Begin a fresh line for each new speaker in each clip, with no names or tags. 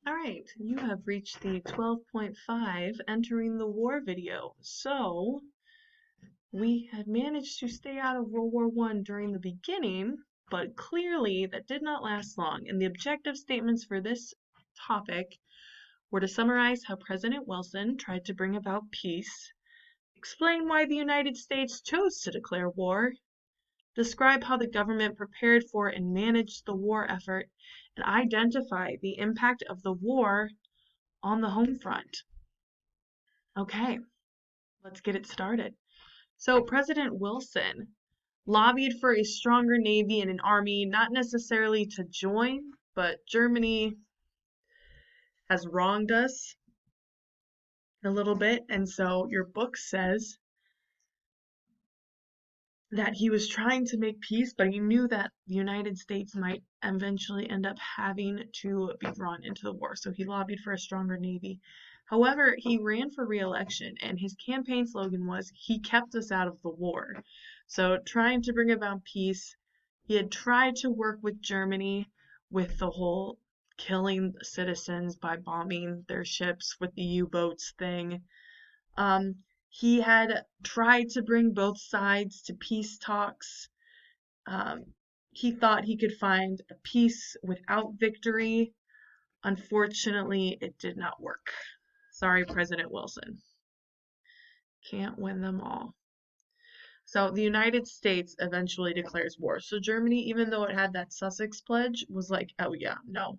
All right, you have reached the 12.5 entering the war video. So, we had managed to stay out of World War I during the beginning, but clearly that did not last long. And the objective statements for this topic were to summarize how President Wilson tried to bring about peace, explain why the United States chose to declare war, describe how the government prepared for and managed the war effort, and identify the impact of the war on the home front. Okay, let's get it started. So, President Wilson lobbied for a stronger navy and an army, not necessarily to join, but Germany has wronged us a little bit, and so your book says that he was trying to make peace, but he knew that the United States might eventually end up having to be drawn into the war, so he lobbied for a stronger navy. However, he ran for re-election, and his campaign slogan was, "He kept us out of the war." So, trying to bring about peace, he had tried to work with Germany with the whole killing citizens by bombing their ships with the U-boats thing. He had tried to bring both sides to peace talks. He thought he could find a peace without victory. Unfortunately, it did not work. Sorry, President Wilson. Can't win them all. So the United States eventually declares war. So Germany, even though it had that Sussex Pledge, was like, oh yeah, no.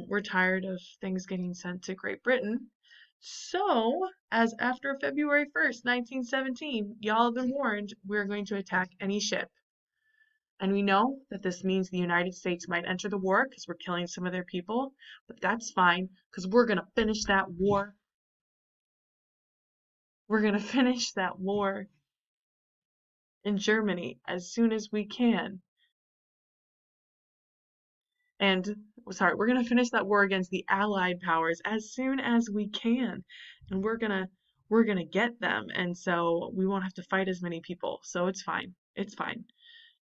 We're tired of things getting sent to Great Britain. So, as after February 1st, 1917, y'all have been warned, we're going to attack any ship. And we know that this means the United States might enter the war because we're killing some of their people, but that's fine because we're going to finish that war. We're going to finish that war in Germany as soon as we can. We're going to finish that war against the Allied powers as soon as we can. And we're going to get them. And so we won't have to fight as many people. So it's fine. It's fine.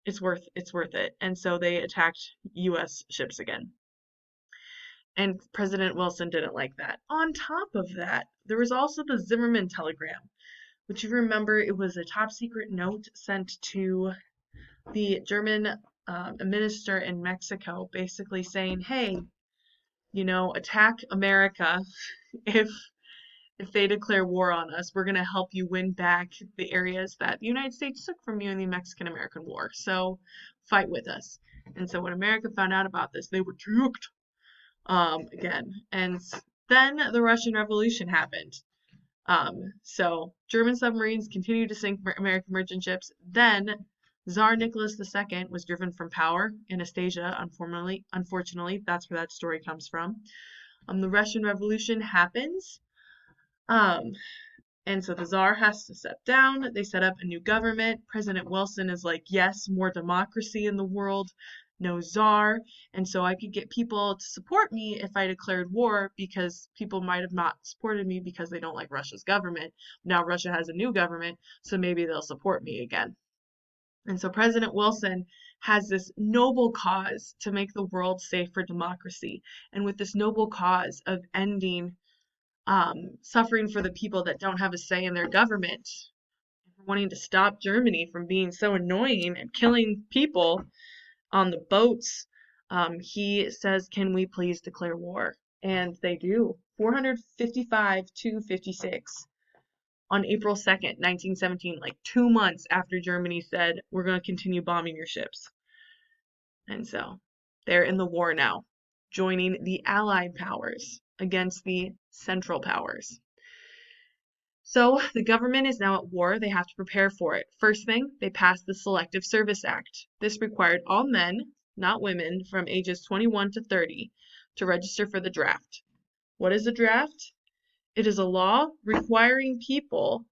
It's worth it. And so they attacked US ships again. And President Wilson didn't like that. On top of that, there was also the Zimmerman telegram, which you remember it was a top secret note sent to the German minister in Mexico, basically saying, hey, attack America if they declare war on us. We're going to help you win back the areas that the United States took from you in the Mexican-American War. So fight with us. And so when America found out about this, they were juked again. And then the Russian Revolution happened. So German submarines continued to sink American merchant ships. Then Tsar Nicholas II was driven from power in Anastasia, unfortunately. That's where that story comes from. The Russian Revolution happens. And so the Tsar has to step down. They set up a new government. President Wilson is like, yes, more democracy in the world, no Tsar. And so I could get people to support me if I declared war because people might have not supported me because they don't like Russia's government. Now Russia has a new government, so maybe they'll support me again. And so President Wilson has this noble cause to make the world safe for democracy. And with this noble cause of ending suffering for the people that don't have a say in their government, wanting to stop Germany from being so annoying and killing people on the boats, he says, can we please declare war? And they do. 455 to 56. On April 2nd, 1917, like 2 months after Germany said, we're going to continue bombing your ships. And so they're in the war now, joining the Allied powers against the Central powers. So the government is now at war. They have to prepare for it. First thing, they passed the Selective Service Act. This required all men, not women, from ages 21 to 30 to register for the draft. What is a draft? It is a law requiring people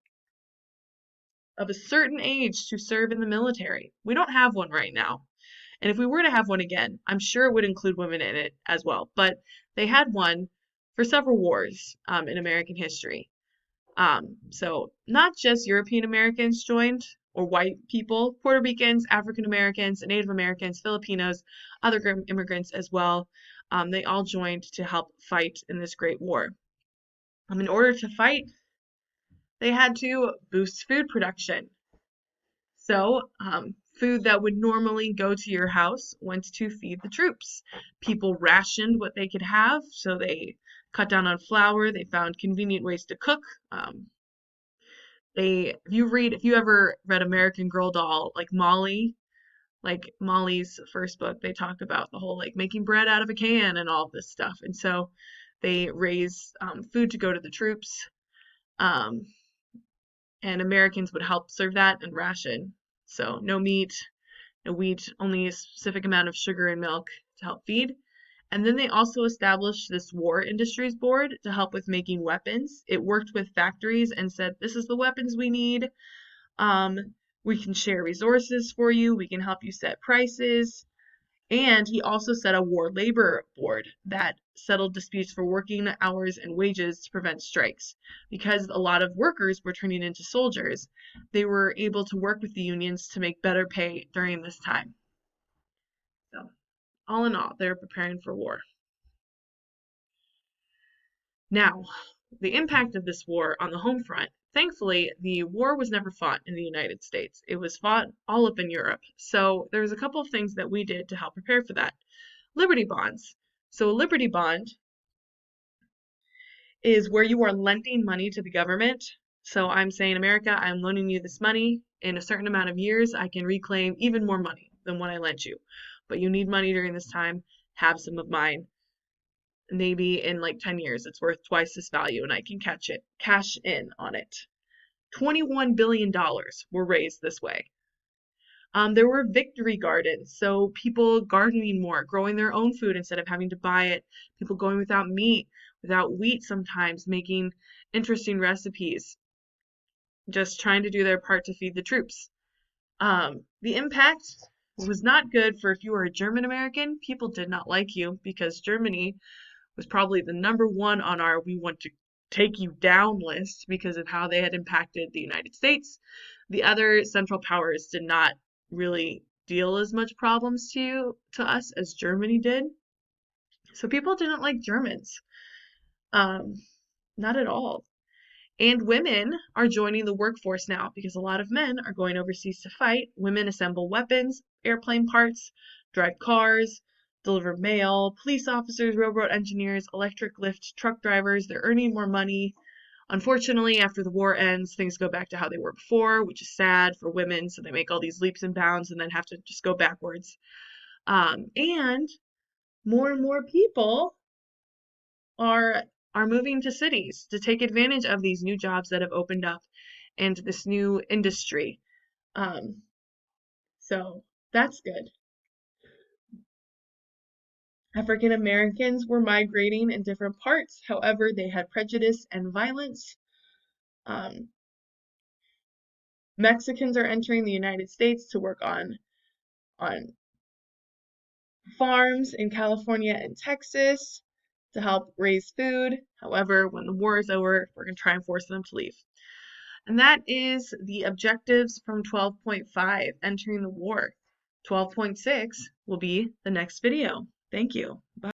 of a certain age to serve in the military. We don't have one right now. And if we were to have one again, I'm sure it would include women in it as well. But they had one for several wars in American history. So not just European Americans joined or white people, Puerto Ricans, African Americans, Native Americans, Filipinos, other immigrants as well. They all joined to help fight in this great war. In order to fight, they had to boost food production. So, food that would normally go to your house went to feed the troops. People rationed what they could have, so they cut down on flour. They found convenient ways to cook. If you ever read American Girl doll, like Molly's first book, they talk about the whole like making bread out of a can and all this stuff. And so they raise food to go to the troops. Um, and Americans would help serve that and ration. So no meat, no wheat, only a specific amount of sugar and milk to help feed. And then they also established this War Industries Board to help with making weapons. It worked with factories and said, this is the weapons we need. Um, we can share resources for you. We can help you set prices. And he also set a war labor board that settled disputes for working hours and wages to prevent strikes. Because a lot of workers were turning into soldiers, they were able to work with the unions to make better pay during this time. So, all in all, they're preparing for war. Now, the impact of this war on the home front. Thankfully, the war was never fought in the United States. It was fought all up in Europe. So there was a couple of things that we did to help prepare for that. Liberty bonds. So a Liberty bond is where you are lending money to the government. So I'm saying, America, I'm loaning you this money. In a certain amount of years, I can reclaim even more money than what I lent you. But you need money during this time. Have some of mine. Maybe in like 10 years, it's worth twice this value and I can cash in on it. $21 billion were raised this way. There were victory gardens, so people gardening more, growing their own food instead of having to buy it. People going without meat, without wheat sometimes, making interesting recipes, just trying to do their part to feed the troops. The impact was not good for if you were a German American. People did not like you because Germany was probably the number one on our we want to take you down list because of how they had impacted the United States. The other Central Powers did not really deal as much problems to us as Germany did. So people didn't like Germans. Not at all. And women are joining the workforce now because a lot of men are going overseas to fight. Women assemble weapons, airplane parts, drive cars, deliver mail, police officers, railroad engineers, electric lift truck drivers. They're earning more money. Unfortunately, after the war ends, things go back to how they were before, which is sad for women. So they make all these leaps and bounds and then have to just go backwards. And more people are moving to cities to take advantage of these new jobs that have opened up and this new industry. So that's good. African Americans were migrating in different parts. However, they had prejudice and violence. Mexicans are entering the United States to work on farms in California and Texas to help raise food. However, when the war is over, we're going to try and force them to leave. And that is the objectives from 12.5, entering the war. 12.6 will be the next video. Thank you. Bye.